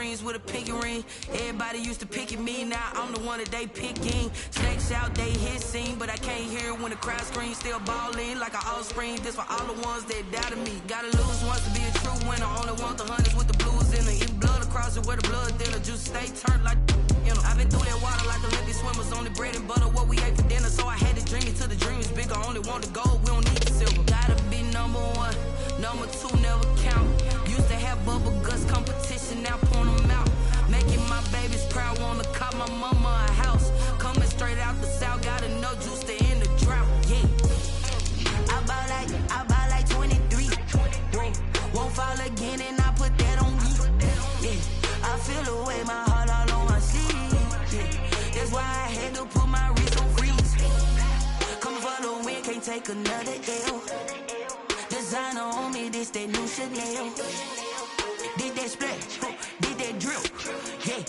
rings with a pinky ring. Everybody used to pick at me, now I'm the one that they picking. Snakes out, they hit scene, but I can't hear when the crowd screams. Still ballin' like an offspring. This for all the ones that doubted me. Gotta lose once to be a true winner. Only want the hundreds with the blues in it. Eat blood across it where the blood thinner. Juice stay turned like you know. I've been through that water like Olympic swimmers. Only bread and butter what we ate for dinner. So I had to dream it till the dream is bigger. Only want the gold, we don't need the silver. Gotta be number one, number two never count. Used to have bubble guts competition, now point them out. Making my babies proud, wanna cop my mama a house. Coming straight out the south, got enough juice to end the drought. Yeah, I buy like 23. Won't fall again, and I put that on me. Yeah, I feel the way, my heart all on my sleeve. Yeah, that's why I had to put my wrist on freeze. Coming for the win, can't take another L. Designer on me, this that new Chanel. Did that splash, did that drill. Yeah,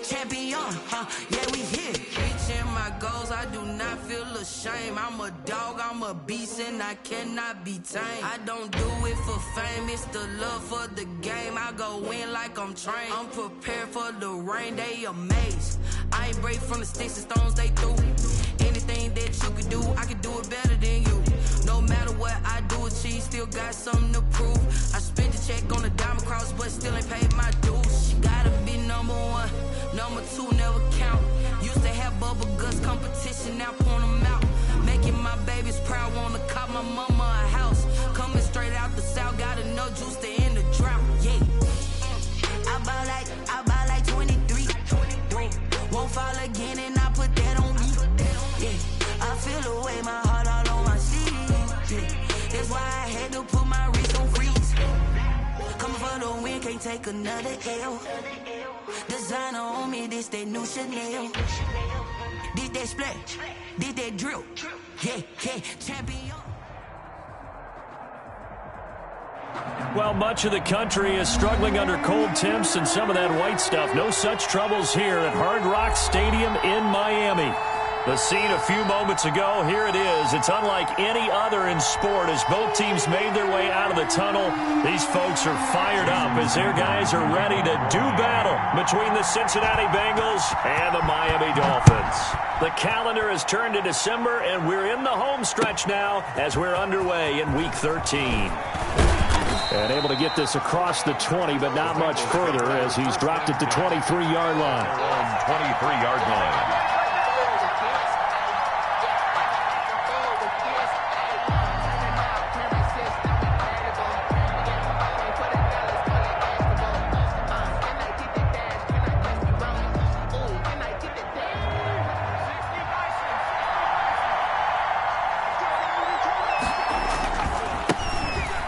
champion, yeah, we here. Reaching my goals, I do not feel ashamed. I'm a dog, I'm a beast, and I cannot be tamed. I don't do it for fame, it's the love for the game. I go in like I'm trained. I'm prepared for the rain, they amazed. I ain't break from the sticks and stones they threw. Anything that you could do, I could do it better than you. No matter what I do, achieve, still got something to prove. I spent the check on the diamond cross, but still ain't paid my dues. She gotta be number one, number two never count. Used to have bubble guts competition, now point them out. Making my babies proud, wanna cop my mama a house. Coming straight out the south, got enough juice to end the drought. Yeah, I buy like 23. Won't fall again, and I put that on me. Yeah, I feel the way, my heart all on my sleeve. Yeah, that's why I had to put my wrist on freeze. Coming for the win, can't take another L. Designer on me, this that new Chanel. Did that splash, did that drill. Yeah, champion. Well, much of the country is struggling under cold temps and some of that white stuff. No such troubles here at Hard Rock Stadium in Miami. The scene a few moments ago, here it is. It's unlike any other in sport as both teams made their way out of the tunnel. These folks are fired up as their guys are ready to do battle between the Cincinnati Bengals and the Miami Dolphins. The calendar has turned to December, and we're in the home stretch now as we're underway in Week 13. And able to get this across the 20, but not much further as he's dropped it to 23-yard line. 23-yard line.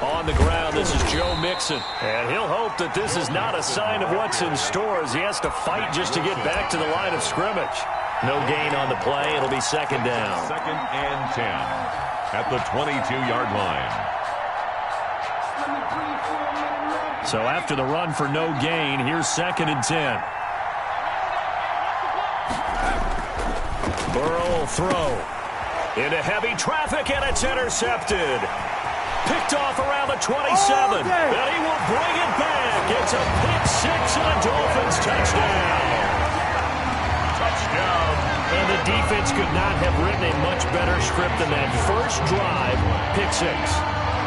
On the ground, this is Joe Mixon. And he'll hope that this is not a sign of what's in store as he has to fight just to get back to the line of scrimmage. No gain on the play. It'll be second down. Second and 10 at the 22-yard line. So after the run for no gain, here's second and 10. Burrow will throw into heavy traffic, and it's intercepted. Picked off around the 27, and he will bring it back. It's a pick-6 and a Dolphins touchdown. Touchdown. And the defense could not have written a much better script than that first drive, pick-6.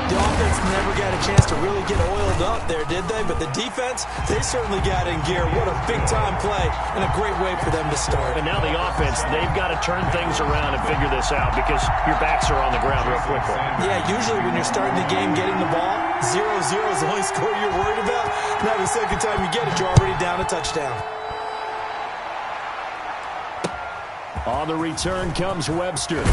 The offense never got a chance to really get oiled up there, did they? But the defense, they certainly got in gear. What a big-time play and a great way for them to start. And now the offense, they've got to turn things around and figure this out because your backs are on the ground real quickly. Yeah, usually when you're starting the game getting the ball, 0-0 is the only score you're worried about. Now the second time you get it, you're already down a touchdown. On the return comes Webster.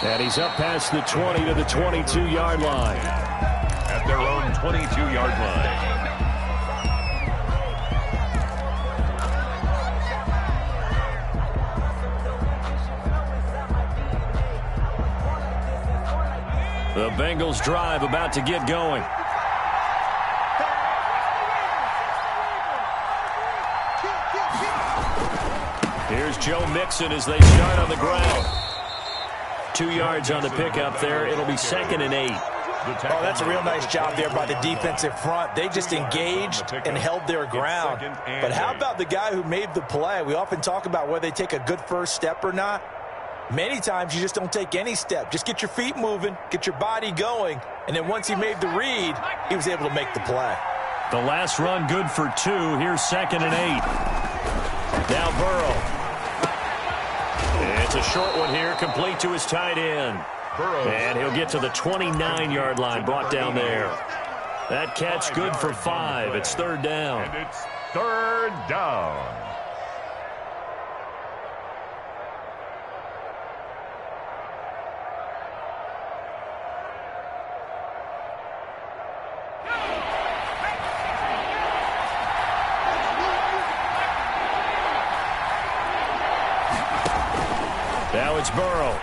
And he's up past the 20 to the 22-yard line. At their own 22-yard line. The Bengals drive about to get going. Here's Joe Mixon as they start on the ground. 2 yards on the pickup there. It'll be second and 8. Oh, that's a real nice job there by the defensive front. They just engaged and held their ground. But how about the guy who made the play? We often talk about whether they take a good first step or not. Many times you just don't take any step. Just get your feet moving, get your body going, and then once he made the read, he was able to make the play. The last run good for 2. Here's 2nd and 8. Now Burrow. It's a short one here, complete to his tight end. And he'll get to the 29-yard line, brought down there. That catch good for 5. It's 3rd down. And it's 3rd down. Now it's Burrow.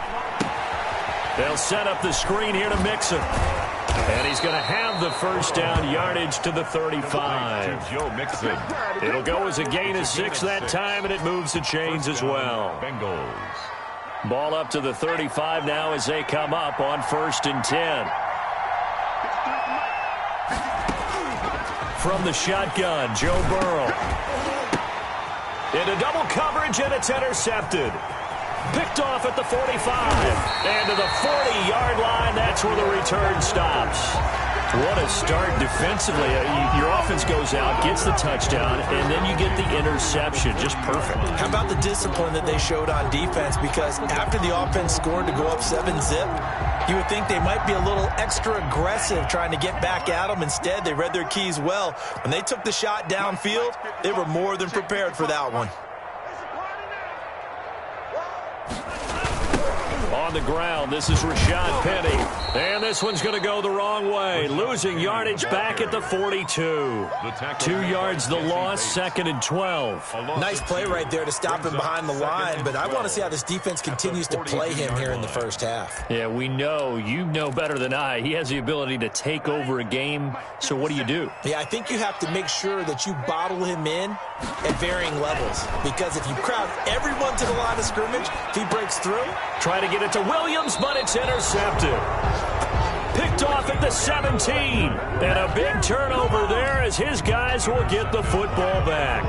They'll set up the screen here to Mixon. And he's going to have the first down, yardage to the 35. Joe Mixon. It'll go as a gain of 6 that time, and it moves the chains as well. Bengals. Ball up to the 35 now as they come up on 1st and 10. From the shotgun, Joe Burrow. Into double coverage, and it's intercepted. Picked off at the 45. And to the 40-yard line, that's where the return stops. What a start defensively. Your offense goes out, gets the touchdown, and then you get the interception. Just perfect. How about the discipline that they showed on defense? Because after the offense scored to go up 7-zip, you would think they might be a little extra aggressive trying to get back at them. Instead, they read their keys well. When they took the shot downfield, they were more than prepared for that one. On the ground, this is Rashad Penny. And this one's going to go the wrong way. Losing yardage back at the 42. 2 yards the loss, 2nd and 12. Nice play right there to stop him behind the line, but I want to see how this defense continues to play him here in the first half. Yeah, we know. You know better than I. He has the ability to take over a game, so what do? Yeah, I think you have to make sure that you bottle him in at varying levels, because if you crowd everyone to the line of scrimmage, if he breaks through, try to get it to Williams, but it's intercepted. Picked off at the 17. And a big turnover there as his guys will get the football back.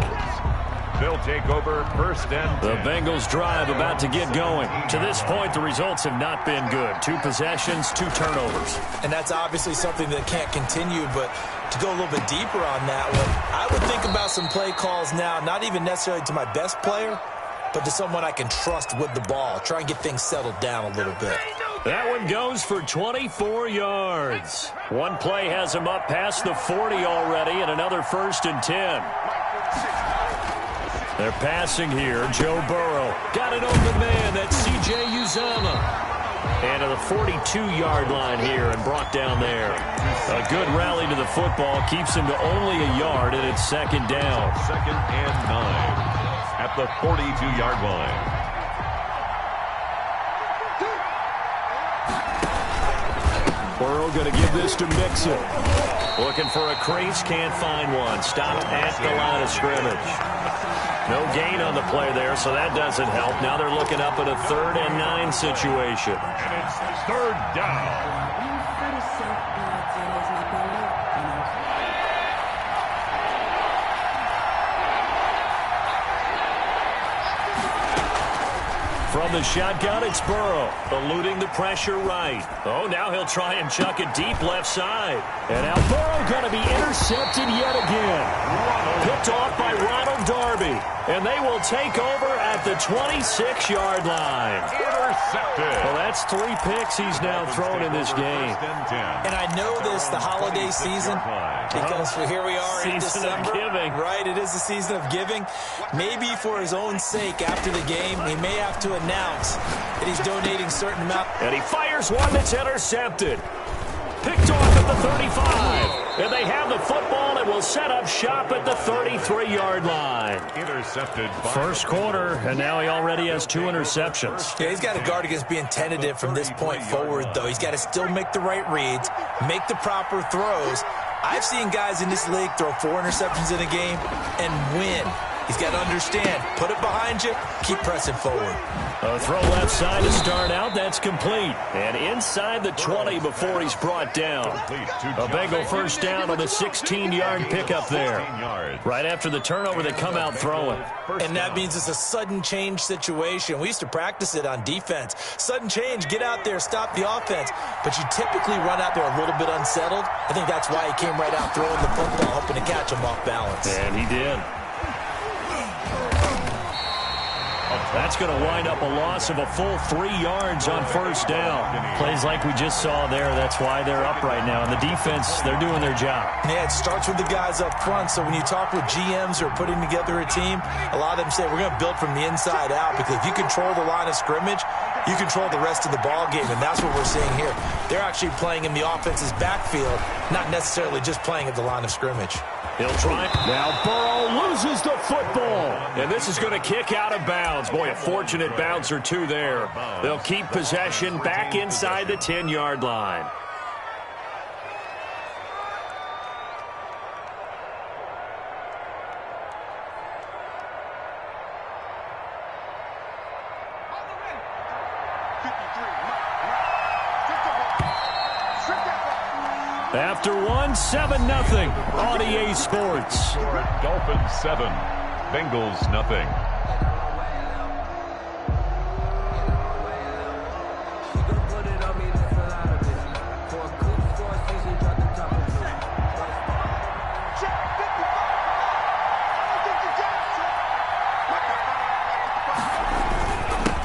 They'll take over 1st and 10. The Bengals drive about to get going. To this point, the results have not been good. 2 possessions, 2 turnovers. And that's obviously something that can't continue, but to go a little bit deeper on that one, I would think about some play calls now, not even necessarily to my best player, but to someone I can trust with the ball. Try and get things settled down a little bit. That one goes for 24 yards. One play has him up past the 40 already, and another 1st and 10. They're passing here. Joe Burrow. Got an open man. That's C.J. Uzomah. And to the 42-yard line here and brought down there. A good rally to the football. Keeps him to only a yard, and it's 2nd down. 2nd and 9 at the 42-yard line. Burrow going to give this to Mixon. Looking for a crease, can't find one. Stopped at the line of scrimmage. No gain on the play there, so that doesn't help. Now they're looking up at a 3rd and 9 situation. And it's 3rd down. From the shotgun, it's Burrow, eluding the pressure right. Oh, now he'll try and chuck it deep left side. And now Burrow going to be intercepted yet again. Picked off by Ronald Darby. And they will take over at the 26-yard line. Intercepted. Well, that's 3 picks he's now thrown in this game. And I know this, the holiday season, because here we are in December. Season of giving. Right, it is the season of giving. Maybe for his own sake, after the game, he may have to announce that he's donating a certain amount. And he fires one that's intercepted. Picked off at the 35. And they have the football and will set up shop at the 33-yard line. Intercepted. First quarter, and now he already has 2 interceptions. Yeah, he's got to guard against being tentative from this point forward, though. He's got to still make the right reads, make the proper throws. I've seen guys in this league throw 4 interceptions in a game and win. He's got to understand, put it behind you, keep pressing forward. A throw left side to start out. That's complete. And inside the 20 before he's brought down. A Bengal first down on the 16-yard pickup there. Right after the turnover, they come out throwing. And that means it's a sudden change situation. We used to practice it on defense. Sudden change, get out there, stop the offense. But you typically run out there a little bit unsettled. I think that's why he came right out throwing the football, hoping to catch him off balance. And he did. That's going to wind up a loss of a full 3 yards on first down. Plays like we just saw there. That's why they're up right now. And the defense, they're doing their job. Yeah, it starts with the guys up front. So when you talk with GMs who are putting together a team, a lot of them say we're going to build from the inside out, because if you control the line of scrimmage, you control the rest of the ball game, and that's what we're seeing here. They're actually playing in the offense's backfield, not necessarily just playing at the line of scrimmage. He'll try. Now Burrow loses the football. And this is going to kick out of bounds. Boy, a fortunate bounce or two there. They'll keep possession back inside the 10-yard line. After one, 7-0 on EA Sports. Dolphins 7, Bengals nothing.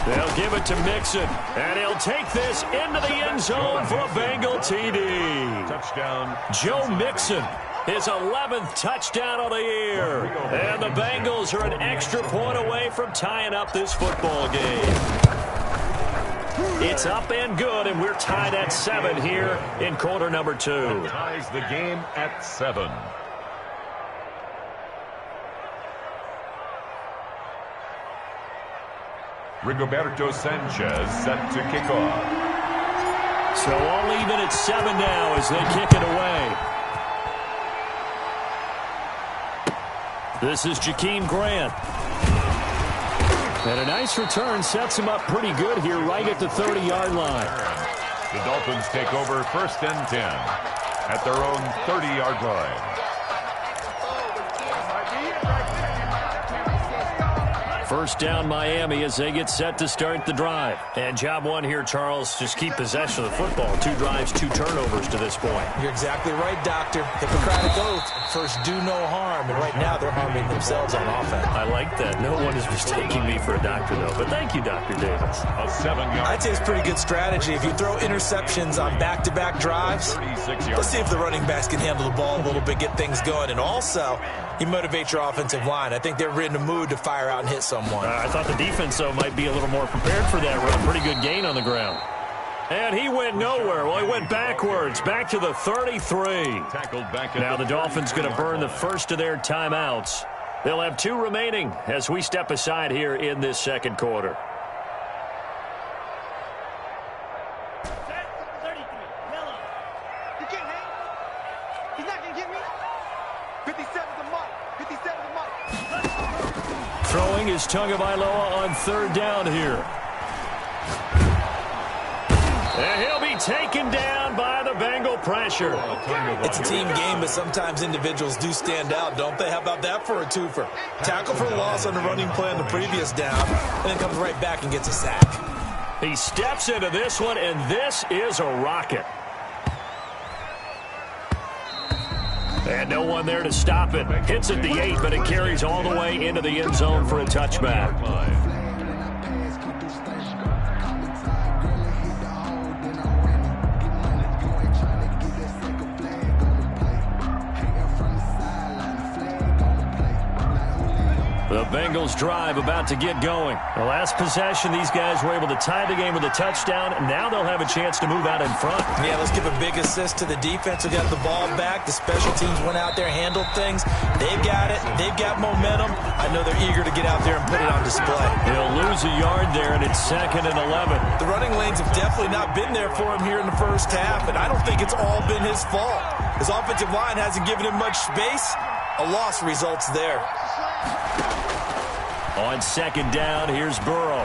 They'll give it to Mixon, and he'll take this into the end zone for a Bengal TD. Touchdown. Joe Mixon, his 11th touchdown of the year. And the Bengals are an extra point away from tying up this football game. It's up and good, and we're tied at 7 here in quarter number 2. That ties the game at 7. Rigoberto Sanchez set to kick off. So all even at 7 now as they kick it away. This is Jakeem Grant. And a nice return sets him up pretty good here right at the 30-yard line. The Dolphins take over 1st and 10 at their own 30-yard line. First down Miami as they get set to start the drive. And job one here, Charles, just keep possession of the football. 2 drives, 2 turnovers to this point. You're exactly right, Doctor. Hippocratic oath, first do no harm. And right now they're harming themselves on offense. I like that. No one is mistaking me for a doctor, though. But thank you, Dr. Davis. A 7-yard. I'd say it's pretty good strategy. If you throw interceptions on back-to-back drives, let's see if the running backs can handle the ball a little bit, get things going. And also, you motivate your offensive line. I think they're in the mood to fire out and hit someone. I thought the defense, though, might be a little more prepared for that run. Pretty good gain on the ground. And he went nowhere. Well, he went backwards, back to the 33. Now the Dolphins going to burn the first of their timeouts. They'll have 2 remaining as we step aside here in this second quarter. Throwing is Tagovailoa on 3rd down here. And he'll be taken down by the Bengal pressure. It's a team game, but sometimes individuals do stand out, don't they? How about that for a twofer? Tackle for loss on the running play on the previous down, and then comes right back and gets a sack. He steps into this one, and this is a rocket. And no one there to stop it. Hits at the 8, but it carries all the way into the end zone for a touchback. The Bengals drive about to get going. The last possession, these guys were able to tie the game with a touchdown. Now they'll have a chance to move out in front. Yeah, let's give a big assist to the defense who got the ball back. The special teams went out there, handled things. They've got it. They've got momentum. I know they're eager to get out there and put it on display. They'll lose a yard there, and it's 2nd and 11. The running lanes have definitely not been there for him here in the first half, and I don't think it's all been his fault. His offensive line hasn't given him much space. A loss results there. On second down, here's Burrow.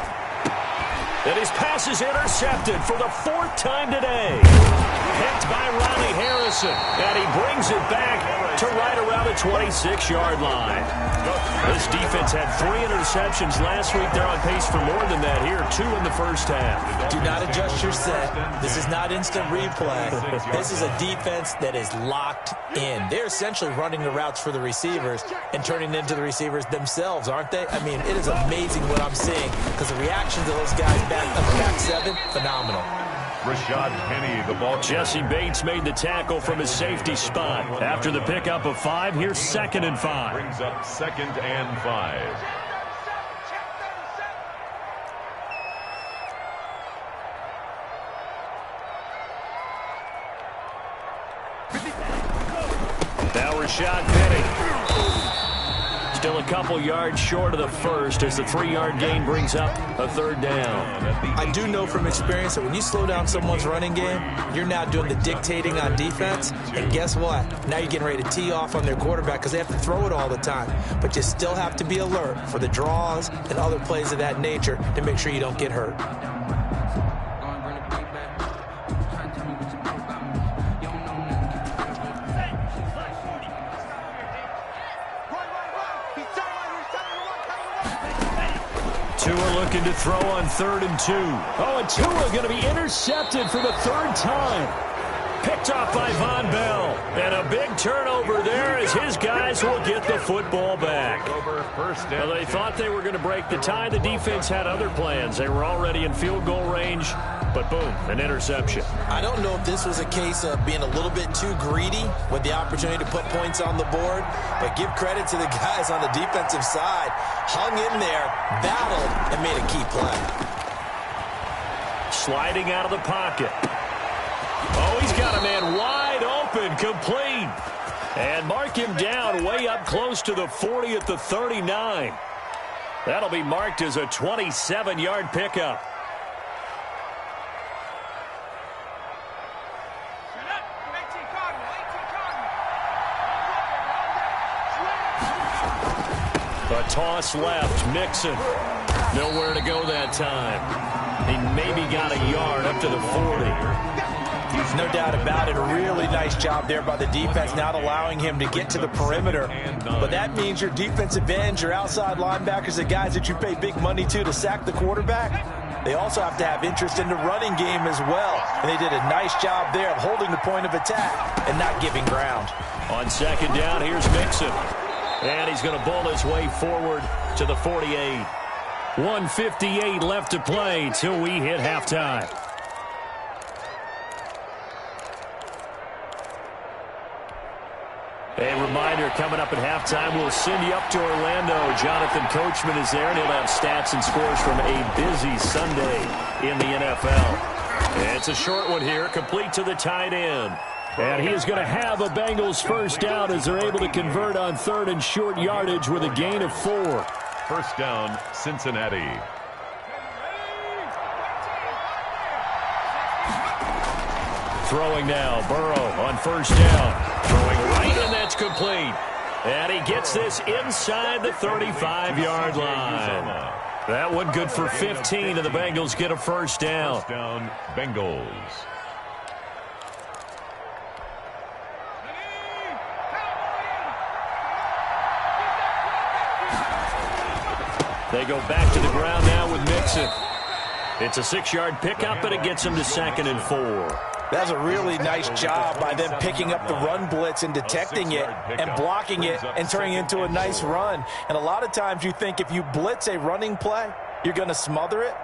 And his pass is intercepted for the 4th time today. Picked by Ronnie Harrison. And he brings it back to right around the 26-yard line. This defense had 3 interceptions last week. They're on pace for more than that here. 2 in the first half. Do not adjust your set. This is not instant replay. This is a defense that is locked in. They're essentially running the routes for the receivers and turning into the receivers themselves, aren't they? I mean, it is amazing what I'm seeing because the reactions of those guys back up the back 7, phenomenal. Rashad Penny, the ball. Jesse Bates made the tackle from his safety spot. After the pickup of 5, here's 2nd and 5. Brings up 2nd and 5. Now Rashad Penny. Still a couple yards short of the first as the 3-yard gain brings up a 3rd down. I do know from experience that when you slow down someone's running game, you're now doing the dictating on defense. And guess what? Now you're getting ready to tee off on their quarterback because they have to throw it all the time. But you still have to be alert for the draws and other plays of that nature to make sure you don't get hurt. Looking to throw on 3rd and 2. Oh, and Tua going to be intercepted for the 3rd time. Picked off by Von Bell. And a big turnover there as his guys will get the football back. Well, they thought they were going to break the tie. The defense had other plans. They were already in field goal range. But boom, an interception. I don't know if this was a case of being a little bit too greedy with the opportunity to put points on the board, but give credit to the guys on the defensive side. Hung in there, battled, and made a key play. Sliding out of the pocket. Oh, he's got a man wide open, complete. And mark him down way up close to the 40 at the 39. That'll be marked as a 27-yard pickup. A toss left, Mixon. Nowhere to go that time. He maybe got a yard up to the 40. No doubt about it. A really nice job there by the defense, not allowing him to get to the perimeter. But that means your defensive ends, your outside linebackers, the guys that you pay big money to sack the quarterback, they also have to have interest in the running game as well. And they did a nice job there of holding the point of attack and not giving ground. On 2nd down, here's Mixon. And he's going to bull his way forward to the 48. 1:58 left to play till we hit halftime. A reminder, coming up at halftime, we'll send you up to Orlando. Jonathan Coachman is there, and he'll have stats and scores from a busy Sunday in the NFL. And it's a short one here, complete to the tight end. And he is going to have a Bengals 1st down as they're able to convert on 3rd and short yardage with a gain of 4. 1st down, Cincinnati. Throwing now, Burrow on 1st down. Throwing right, and that's complete. And he gets this inside the 35-yard line. That one good for 15, and the Bengals get a 1st down. 1st down, Bengals. They go back to the ground now with Mixon. It's a 6-yard pickup, and it gets him to 2nd and 4. That's a really nice job by them picking up the run blitz and detecting it and blocking it and turning it into a nice run. And a lot of times you think if you blitz a running play, you're going to smother it.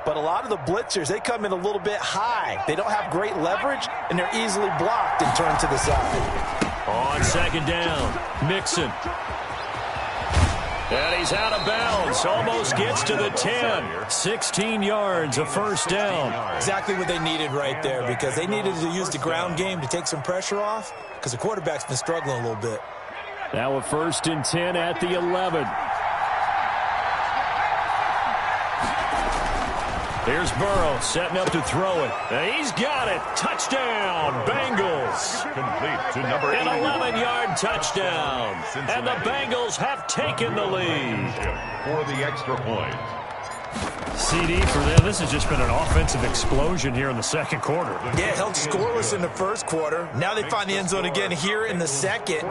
But a lot of the blitzers, they come in a little bit high. They don't have great leverage, and they're easily blocked and turned to the side. On 2nd down, Mixon. And he's out of bounds. Almost gets to the 10. 16 yards, a 1st down. Exactly what they needed right there, because they needed to use the ground game to take some pressure off, because the quarterback's been struggling a little bit. Now a 1st and 10 at the 11. Here's Burrow setting up to throw it. And he's got it. Touchdown, Bengals. Complete to number 8. An 11-yard touchdown. And the Bengals have taken the lead. For the extra point. CD for them. This has just been an offensive explosion here in the second quarter. Yeah, held scoreless in the first quarter. Now they find the end zone again here in the second.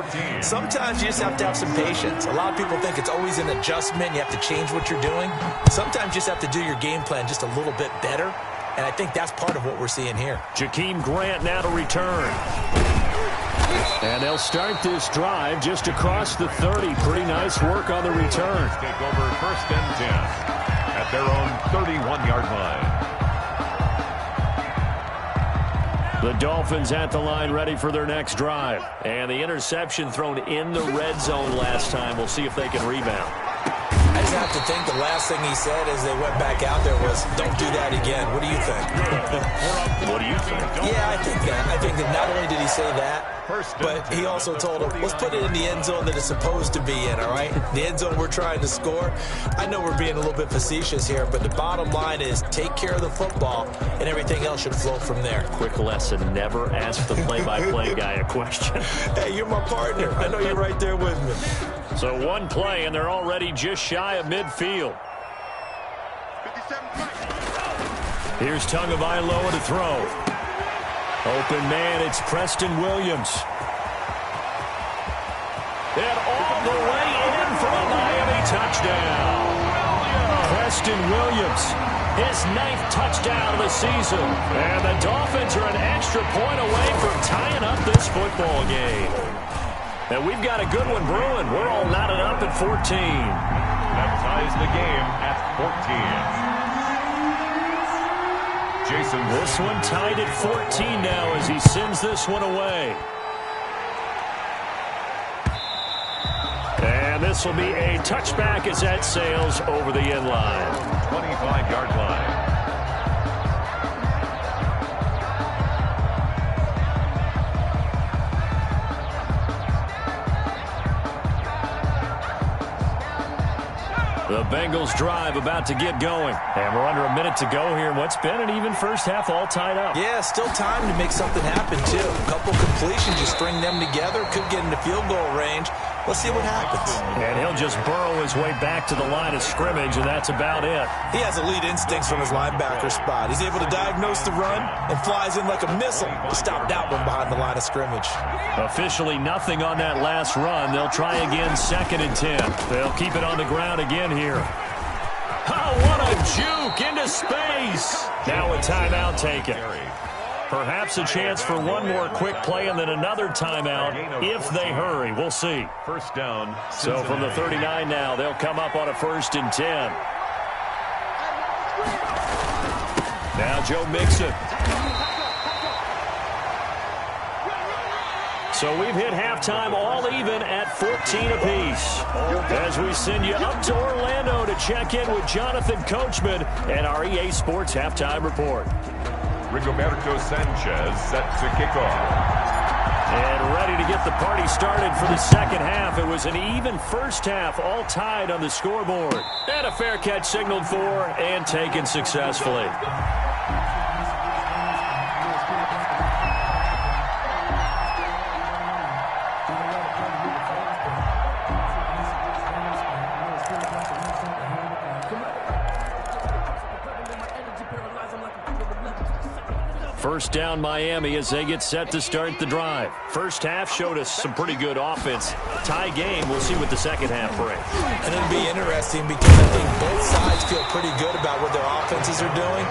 Sometimes you just have to have some patience. A lot of people think it's always an adjustment. You have to change what you're doing. Sometimes you just have to do your game plan just a little bit better. And I think that's part of what we're seeing here. Jakeem Grant now to return. And they'll start this drive just across the 30. Pretty nice work on the return. Take over 1st and 10 at their own 31-yard line. The Dolphins at the line ready for their next drive. And the interception thrown in the red zone last time. We'll see if they can rebound. I just have to think the last thing he said as they went back out there was, don't do that again. What do you think? What do you think? Yeah, I think that. I think that not only did he say that, but he also told him, let's put it in the end zone that it's supposed to be in, all right? The end zone we're trying to score. I know we're being a little bit facetious here, but the bottom line is take care of the football, and everything else should flow from there. Quick lesson, never ask the play-by-play guy a question. Hey, you're my partner. I know you're right there with me. So one play, and they're already just shy of midfield. Here's Tagovailoa to throw. Open man, it's Preston Williams. And all the way in for a Miami touchdown. Preston Williams, his 9th touchdown of the season. And the Dolphins are an extra point away from tying up this football game. And we've got a good one brewing. We're all knotted up at 14. That ties the game at 14. Jason. This one tied at 14 now as he sends this one away. And this will be a touchback as that sails over the end line. 25-yard line. The Bengals drive about to get going. And we're under a minute to go here in what's been an even first half, all tied up. Yeah, still time to make something happen, too. A couple completions, you string them together, could get into field goal range. Let's see what happens. And he'll just burrow his way back to the line of scrimmage, and that's about it. He has elite instincts from his linebacker spot. He's able to diagnose the run and flies in like a missile to stop that one behind the line of scrimmage. Officially nothing on that last run. They'll try again 2nd and 10. They'll keep it on the ground again here. Oh, what a juke into space. Now a timeout taken. Perhaps a chance for one more quick play and then another timeout if they hurry. We'll see. First down. So from the 39 now, they'll come up on a 1st and 10. Now Joe Mixon. So we've hit halftime all even at 14 apiece. As we send you up to Orlando to check in with Jonathan Coachman and our EA Sports Halftime Report. Rigoberto Sanchez set to kick off. And ready to get the party started for the second half. It was an even first half, all tied on the scoreboard. And a fair catch signaled for and taken successfully. First down Miami as they get set to start the drive. First half showed us some pretty good offense. Tie game, we'll see what the second half brings. And it'll be interesting because I think both sides feel pretty good about what their offenses are doing.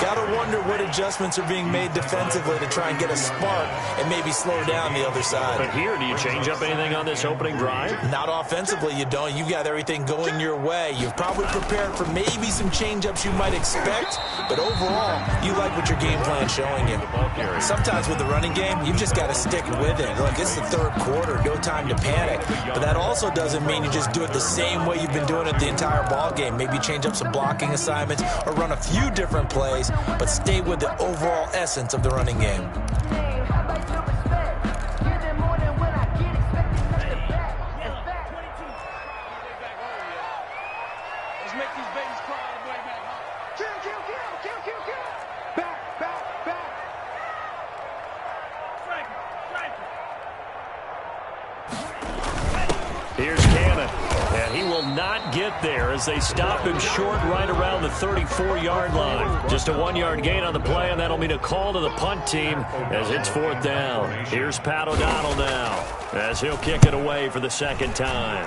Got to wonder what adjustments are being made defensively to try and get a spark and maybe slow down the other side. But here, do you change up anything on this opening drive? Not offensively, you don't. You've got everything going your way. You've probably prepared for maybe some change-ups you might expect, but overall, you like what your game plan's showing you. Sometimes with the running game, you've just got to stick with it. Look, it's the third quarter, no time to panic. But that also doesn't mean you just do it the same way you've been doing it the entire ball game. Maybe change up some blocking assignments or run a few different plays, but stay with the overall essence of the running game. Here's Cannon, and he will not get there as they stop him short right around the 34-yard line. Just a 1-yard gain on the play, and that'll mean a call to the punt team as it's 4th down. Here's Pat O'Donnell now as he'll kick it away for the second time.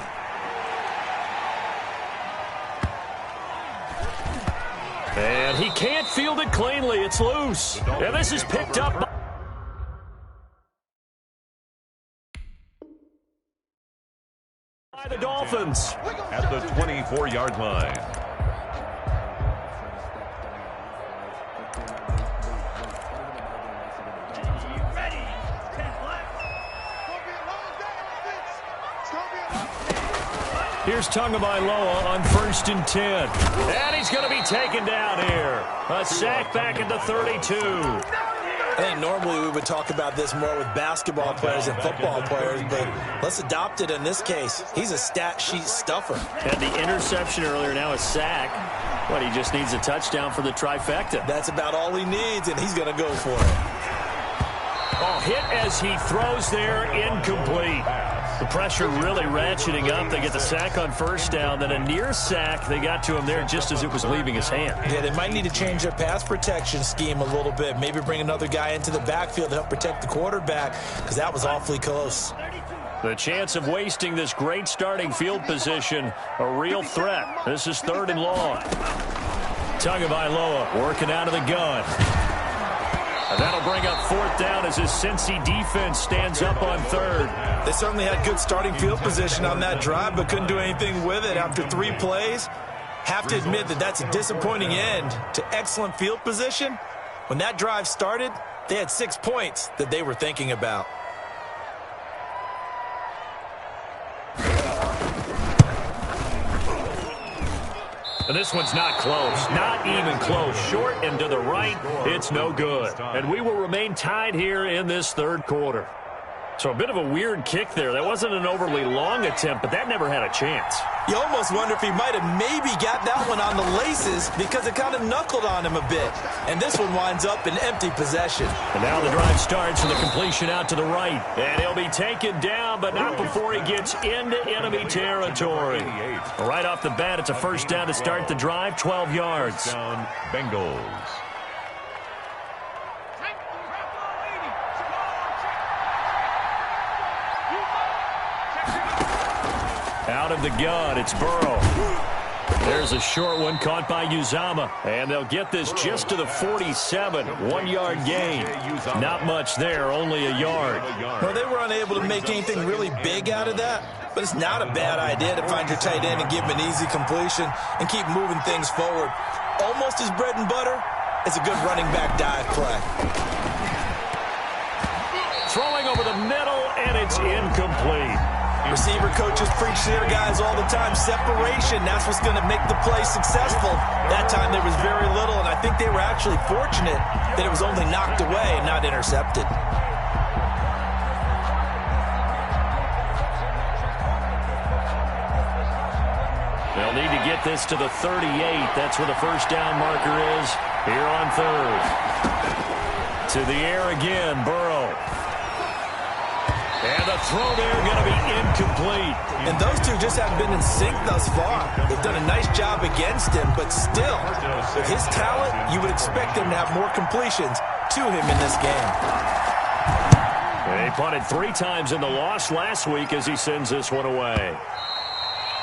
And he can't field it cleanly. It's loose. And this is picked up by the Dolphins. At the 24-yard line. Here's Tagovailoa on 1st and 10. And he's going to be taken down here. A sack back at the 32. I think normally we would talk about this more with basketball players and football players, but let's adopt it in this case. He's a stat sheet stuffer. Had the interception earlier, now a sack. But he just needs a touchdown for the trifecta. That's about all he needs, and he's going to go for it. Oh, hit as he throws there, incomplete. The pressure really ratcheting up. They get the sack on 1st down, then a near sack. They got to him there just as it was leaving his hand. Yeah, they might need to change their pass protection scheme a little bit. Maybe bring another guy into the backfield to help protect the quarterback, because that was awfully close. The chance of wasting this great starting field position, a real threat. This is 3rd and long. Tagovailoa working out of the gun. And that'll bring up 4th down as his Cincy defense stands up on 3rd. They certainly had good starting field position on that drive, but couldn't do anything with it after 3 plays. Have to admit that that's a disappointing end to excellent field position. When that drive started, they had 6 points that they were thinking about. And this one's not close. Not even close. Short and to the right. It's no good. And we will remain tied here in this 3rd quarter. So a bit of a weird kick there. That wasn't an overly long attempt, but that never had a chance. You almost wonder if he might have maybe got that one on the laces because it kind of knuckled on him a bit. And this one winds up in empty possession. And now the drive starts with a completion out to the right. And he'll be taken down, but not before he gets into enemy territory. Right off the bat, it's a 1st down to start the drive, 12 yards. Down, Bengals. Out of the gun, it's Burrow. There's a short one caught by Uzama. And they'll get this just to the 47. 1-yard gain. Not much there, only a yard. Well, they were unable to make anything really big out of that. But it's not a bad idea to find your tight end and give him an easy completion and keep moving things forward. Almost his bread and butter is a good running back dive play. Throwing over the middle, and it's incomplete. Receiver coaches preach to their guys all the time. Separation, that's what's going to make the play successful. That time there was very little, and I think they were actually fortunate that it was only knocked away and not intercepted. They'll need to get this to the 38. That's where the 1st down marker is here on 3rd. To the air again, Burrow. And the throw there going to be incomplete. And those two just haven't been in sync thus far. They've done a nice job against him, but still, with his talent, you would expect him to have more completions to him in this game. They punted 3 times in the loss last week as he sends this one away.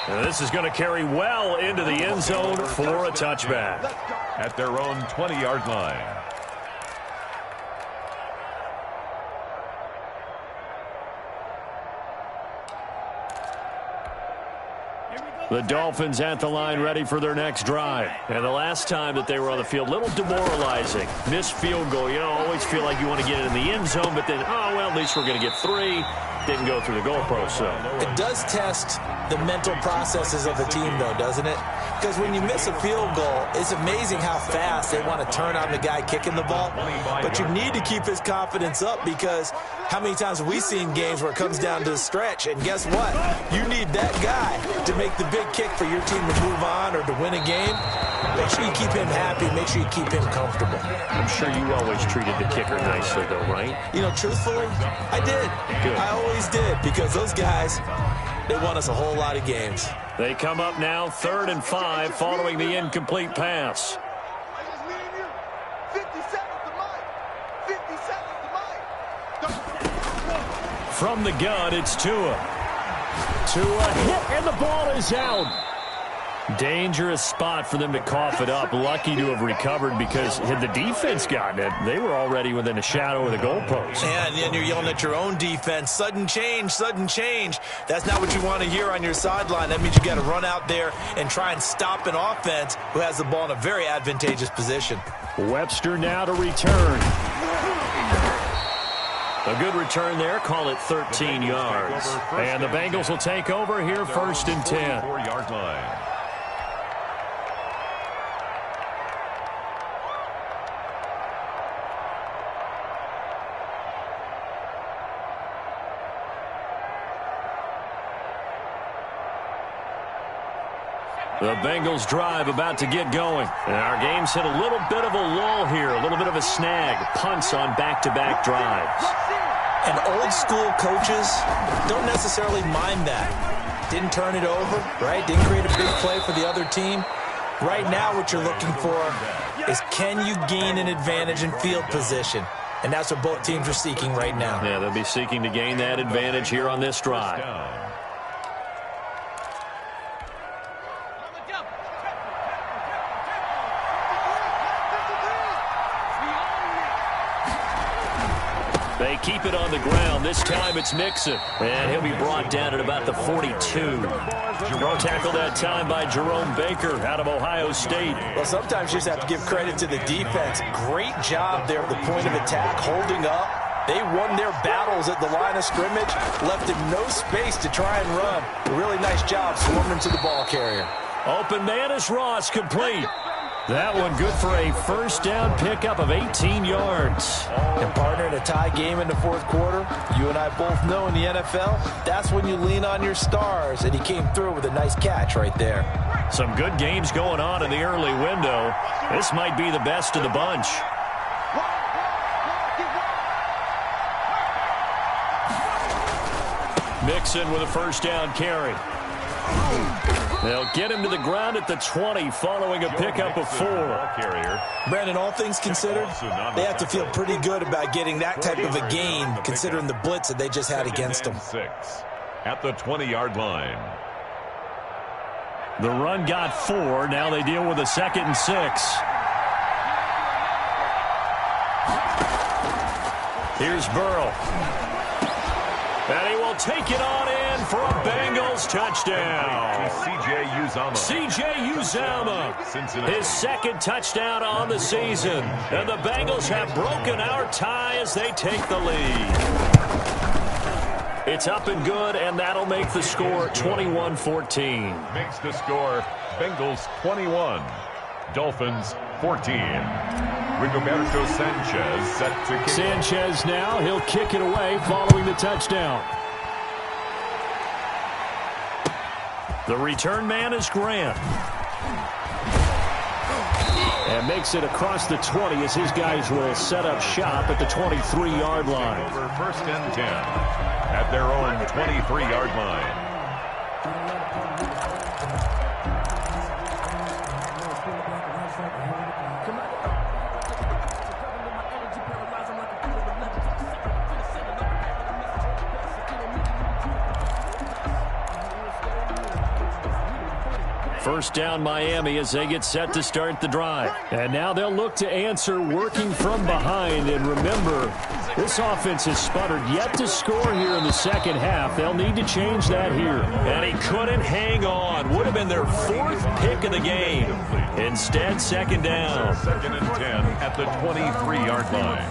And this is going to carry well into the end zone for a touchback. At their own 20-yard line. The Dolphins at the line ready for their next drive. And the last time that they were on the field, a little demoralizing. Missed field goal. You know, always feel like you want to get it in the end zone, but then, oh, well, at least we're going to get 3. Didn't go through the goalpost, so. It does test the mental processes of the team, though, doesn't it? Because when you miss a field goal, it's amazing how fast they want to turn on the guy kicking the ball. But you need to keep his confidence up because how many times have we seen games where it comes down to the stretch? And guess what? You need that guy to make the big kick for your team to move on or to win a game. Make sure you keep him happy. Make sure you keep him comfortable. I'm sure you always treated the kicker nicely, though, right? You know, truthfully, I did. Good. I always did, because those guys, they won us a whole lot of games. They come up now 3rd and 5 following the incomplete pass. From the gun, it's Tua. Tua hit, and the ball is out. Dangerous spot for them to cough it up. Lucky to have recovered, because had the defense gotten it, they were already within a shadow of the goalpost. Yeah, and then you're yelling at your own defense. Sudden change, sudden change. That's not what you want to hear on your sideline. That means you got to run out there and try and stop an offense who has the ball in a very advantageous position. Webster now to return. A good return there. Call it 13 yards. And the Bengals will take over here 1st and 10. 4-yard line. The Bengals drive about to get going. And our game's hit a little bit of a lull here, a little bit of a snag. Punts on back-to-back drives. And old-school coaches don't necessarily mind that. Didn't turn it over, right? Didn't create a big play for the other team. Right now what you're looking for is, can you gain an advantage in field position? And that's what both teams are seeking right now. Yeah, they'll be seeking to gain that advantage here on this drive. They keep it on the ground. This time it's Mixon. And he'll be brought down at about the 42. Tackled that time by Jerome Baker out of Ohio State. Well, sometimes you just have to give credit to the defense. Great job there at the point of attack, holding up. They won their battles at the line of scrimmage, left him no space to try and run. A really nice job swarming to the ball carrier. Open man is Ross, complete. That one good for a first down pickup of 18 yards. And partner, in a tie game in the fourth quarter, you and I both know in the NFL, that's when you lean on your stars, and he came through with a nice catch right there. Some good games going on in the early window. This might be the best of the bunch. Mixon with a first down carry. They'll get him to the ground at the 20 following a pickup of 4. Brandon, all things considered, they have to feel pretty good about getting that type of a gain, considering the blitz that they just had against them. 6 at the 20-yard line. The run got 4. Now they deal with a 2nd and 6. Here's Burrow. And he will take it on in for a Bengals touchdown. C.J. Uzomah, his 2nd touchdown on the season. And the Bengals have broken our tie as they take the lead. It's up and good, and that'll make the score 21-14. Makes the score Bengals 21, Dolphins 14. Rigoberto Sanchez set to kick. Sanchez now, he'll kick it away following the touchdown. The return man is Grant. And makes it across the 20 as his guys will set up shop at the 23-yard line. Over 1st and 10 at their own 23-yard line. First down Miami as they get set to start the drive. And now they'll look to answer working from behind. And remember, this offense has sputtered yet to score here in the second half. They'll need to change that here. And he couldn't hang on. Would have been their 4th pick of the game. Instead, 2nd down. 2nd and 10 at the 23-yard line.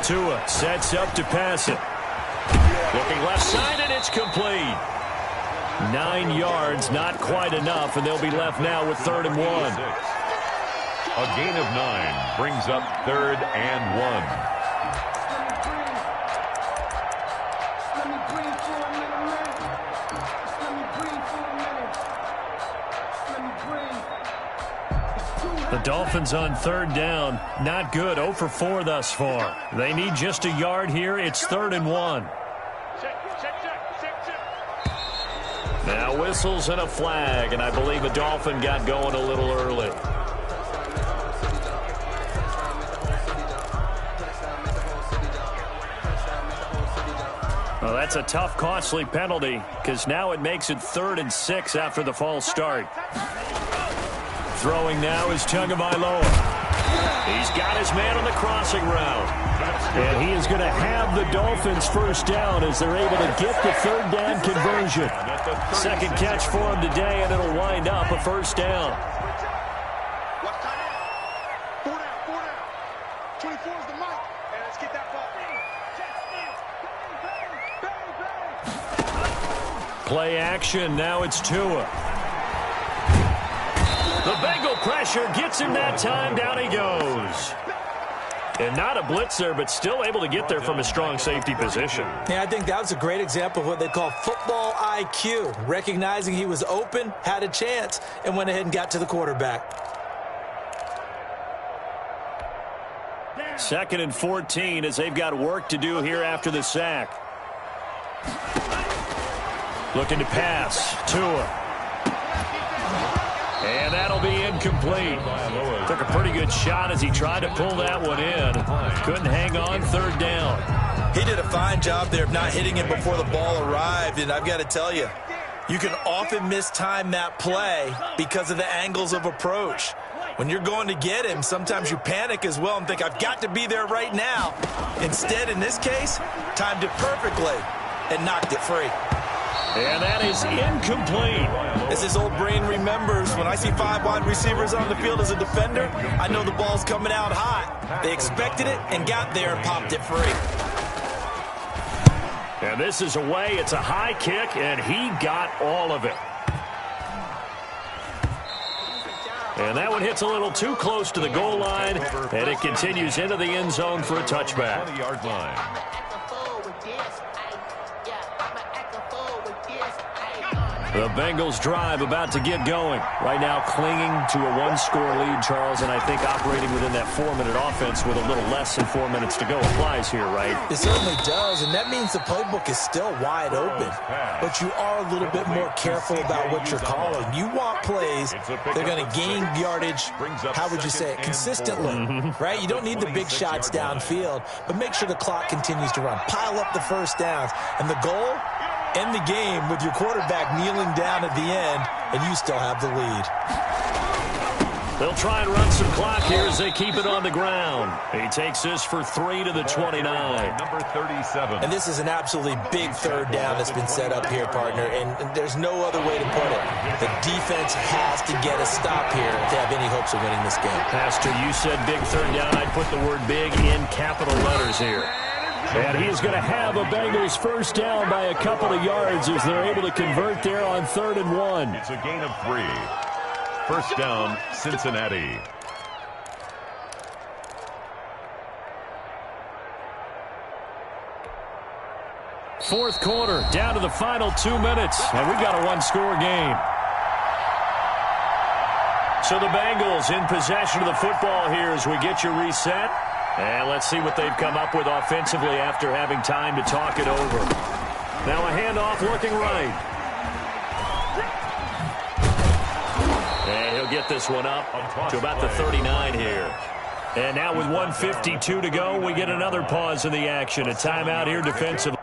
Tua sets up to pass it. Looking left side, and it's complete. 9 yards, not quite enough, and they'll be left now with 3rd and 1. A gain of 9 brings up 3rd and 1. The Dolphins on 3rd down. Not good. 0 for 4 thus far. They need just a yard here. It's 3rd and 1. Now whistles and a flag, and I believe a Dolphin got going a little early. Well, that's a tough, costly penalty because now it makes it 3rd and 6 after the false start. Throwing now is Tagovailoa. He's got his man on the crossing route. And he is going to have the Dolphins 1st down as they're able to get the 3rd down conversion. 2nd catch for him today, and it'll wind up a 1st down. Play action. Now it's Tua. The Bengal pressure gets him that time. Down he goes. And not a blitzer, but still able to get there from a strong safety position. Yeah, I think that was a great example of what they call football IQ. Recognizing he was open, had a chance, and went ahead and got to the quarterback. 2nd and 14 as they've got work to do here after the sack. Looking to pass. Tua. And that'll be incomplete. Took a pretty good shot as he tried to pull that one in. Couldn't hang on. 3rd down. He did a fine job there of not hitting it before the ball arrived. And I've got to tell you, you can often mistime that play because of the angles of approach. When you're going to get him, sometimes you panic as well and think, I've got to be there right now. Instead, in this case, timed it perfectly and knocked it free. And that is incomplete. As his old brain remembers, when I see 5 wide receivers on the field as a defender, I know the ball's coming out hot. They expected it and got there and popped it free. And this is away. It's a high kick, and he got all of it. And that one hits a little too close to the goal line, and it continues into the end zone for a touchback. 20-yard line. The Bengals drive about to get going. Right now clinging to a 1-score lead, Charles, and I think operating within that 4-minute offense with a little less than 4 minutes to go applies here, right? It certainly does, and that means the playbook is still wide open. But you are a little bit more careful about what you're calling. You want plays that are going to gain yardage, how would you say it, consistently, right? You don't need the big shots downfield, but make sure the clock continues to run. Pile up the 1st downs, and the goal, end the game with your quarterback kneeling down at the end, and you still have the lead. They'll try and run some clock here as they keep it on the ground. He takes this for 3 to the 29. Number 37. And this is an absolutely big 3rd down that's been set up here, partner, and there's no other way to put it. The defense has to get a stop here if they have any hopes of winning this game. Pastor, you said big 3rd down. I'd put the word big in capital letters here. And he is going to have a Bengals 1st down by a couple of yards as they're able to convert there on 3rd and 1. It's a gain of 3. 1st down, Cincinnati. Fourth quarter, down to the final 2 minutes, and we've got a 1-score game. So the Bengals in possession of the football here as we get you reset. And let's see what they've come up with offensively after having time to talk it over. Now a handoff looking right. And he'll get this one up to about the 39 here. And now with 1:52 to go, we get another pause in the action. A timeout here defensively.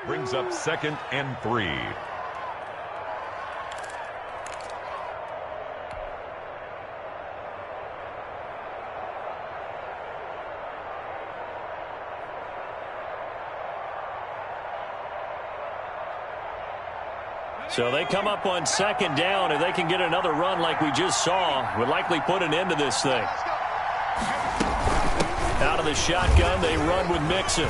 Brings up 2nd and 3. So they come up on second down. If they can get another run like we just saw, would likely put an end to this thing. Out of the shotgun, they run with Mixon.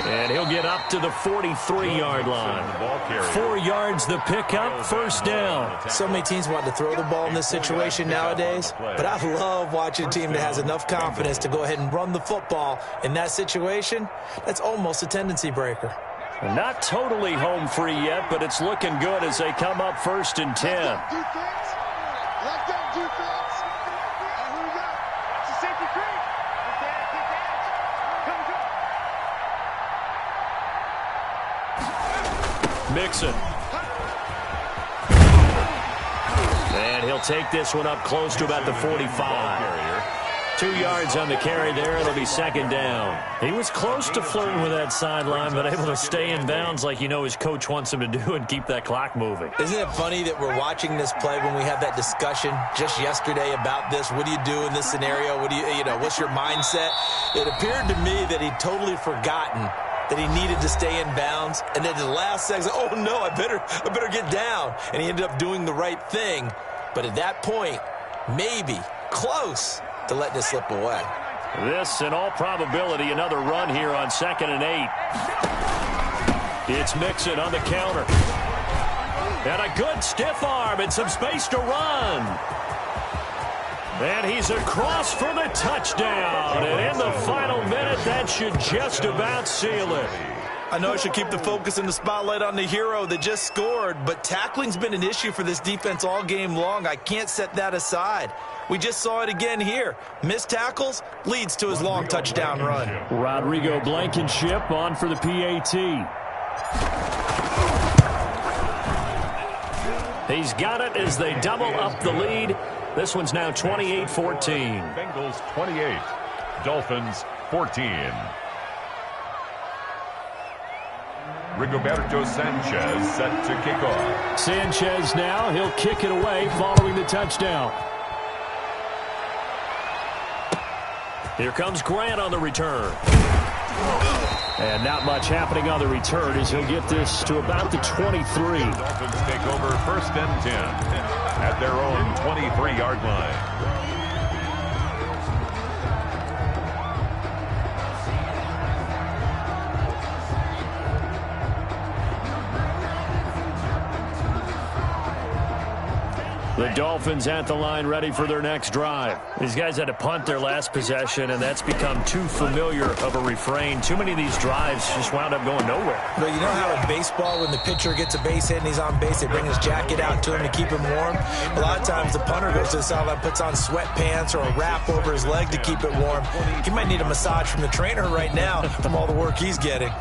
And he'll get up to the 43-yard line. 4 yards the pickup, first down. So many teams want to throw the ball in this situation nowadays, but I love watching a team that has enough confidence to go ahead and run the football. In that situation, that's almost a tendency breaker. Not totally home free yet, but it's looking good as they come up first and 10. Mixon. And he'll take this one up close to about the 45. 2 yards on the carry there. It'll be second down. He was close to flirting with that sideline, but able to stay in bounds like his coach wants him to do and keep that clock moving. Isn't it funny that we're watching this play when we had that discussion just yesterday about this? What do you do in this scenario? What do what's your mindset? It appeared to me that he'd totally forgotten that he needed to stay in bounds, and then the last second, oh no, I better get down. And he ended up doing the right thing. But at that point, maybe close to letting this slip away. This, in all probability, another run here on 2nd and 8. It's Mixon on the counter. And a good stiff arm and some space to run. And he's across for the touchdown. And in the final minute, that should just about seal it. I know I should keep the focus and the spotlight on the hero that just scored, but tackling's been an issue for this defense all game long. I can't set that aside. We just saw it again here. Missed tackles leads to his long touchdown run. Rodrigo Blankenship on for the PAT. He's got it as they double up the lead. This one's now 28-14. Bengals 28, Dolphins 14. Rigoberto Sanchez set to kick off. Sanchez now, he'll kick it away following the touchdown. Here comes Grant on the return. And not much happening on the return as he'll get this to about the 23. Dolphins take over first and 10 at their own 23-yard line. The Dolphins at the line ready for their next drive. These guys had to punt their last possession, and that's become too familiar of a refrain. Too many of these drives just wound up going nowhere. But you know how in baseball, when the pitcher gets a base hit and he's on base, they bring his jacket out to him to keep him warm? A lot of times the punter goes to the sideline, puts on sweatpants or a wrap over his leg to keep it warm. He might need a massage from the trainer right now from all the work he's getting.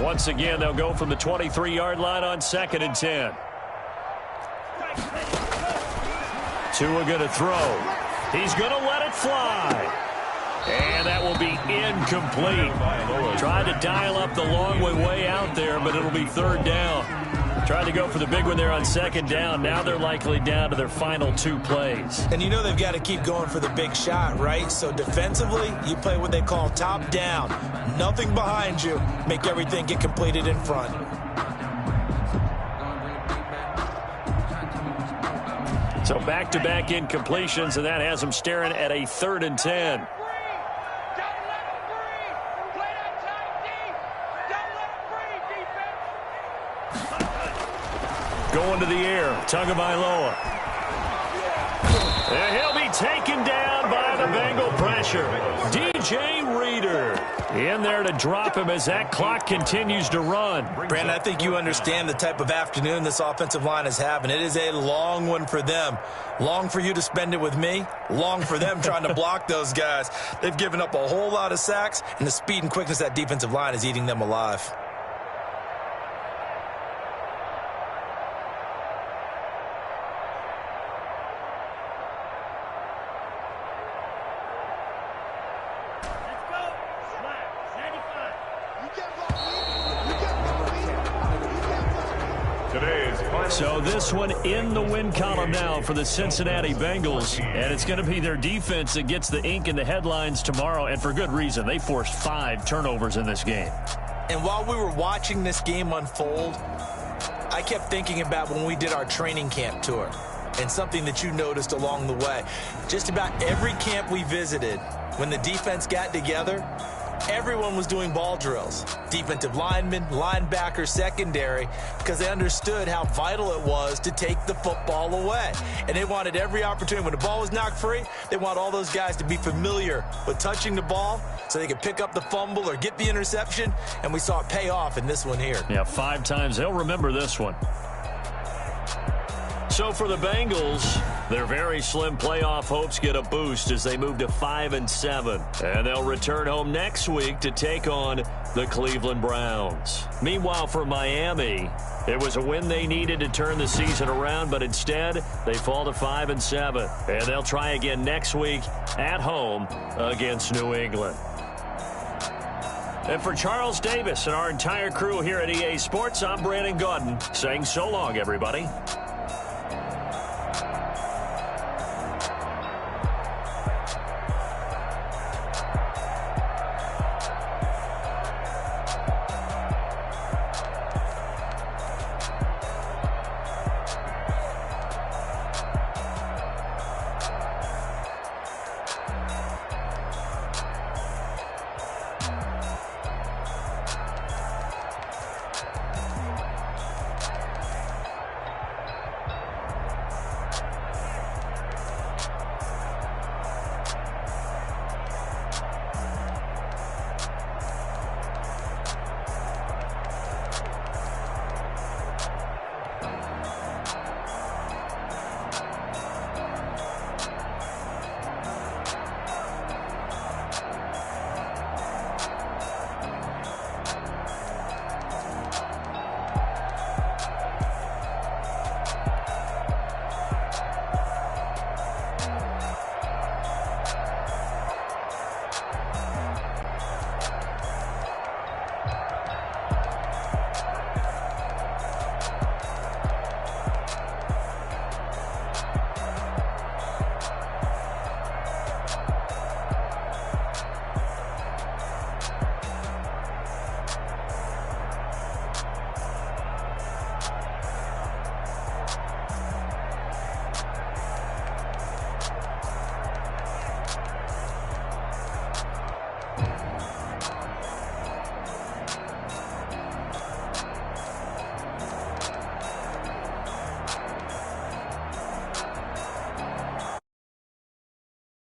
Once again, they'll go from the 23-yard line on 2nd and 10. Tua going to throw. He's going to let it fly. And that will be incomplete. Tried to dial up the long way out there, but it'll be third down. Tried to go for the big one there on 2nd down. Now they're likely down to their final 2 plays. And you know they've got to keep going for the big shot, right? So defensively, you play what they call top down. Nothing behind you. Make everything get completed in front. So back-to-back incompletions, and that has them staring at a 3rd and 10. Going to the air, Tagovailoa. And he'll be taken down by the Bengal pressure. DJ Reader in there to drop him as that clock continues to run. Brandon, I think you understand the type of afternoon this offensive line is having. It is a long one for them. Long for you to spend it with me. Long for them trying to block those guys. They've given up a whole lot of sacks, and the speed and quickness of that defensive line is eating them alive. So this one in the win column now for the Cincinnati Bengals, and it's going to be their defense that gets the ink in the headlines tomorrow, and for good reason. They forced 5 turnovers in this game. And while we were watching this game unfold, I kept thinking about when we did our training camp tour and something that you noticed along the way. Just about every camp we visited, when the defense got together, everyone was doing ball drills. Defensive linemen, linebackers, secondary, because they understood how vital it was to take the football away. And they wanted every opportunity. When the ball was knocked free, they want all those guys to be familiar with touching the ball so they could pick up the fumble or get the interception. And we saw it pay off in this one here. Yeah, 5 times. They'll remember this one. So for the Bengals, their very slim playoff hopes get a boost as they move to 5-7. And they'll return home next week to take on the Cleveland Browns. Meanwhile, for Miami, it was a win they needed to turn the season around, but instead they fall to 5-7. And they'll try again next week at home against New England. And for Charles Davis and our entire crew here at EA Sports, I'm Brandon Gaudin saying so long, everybody.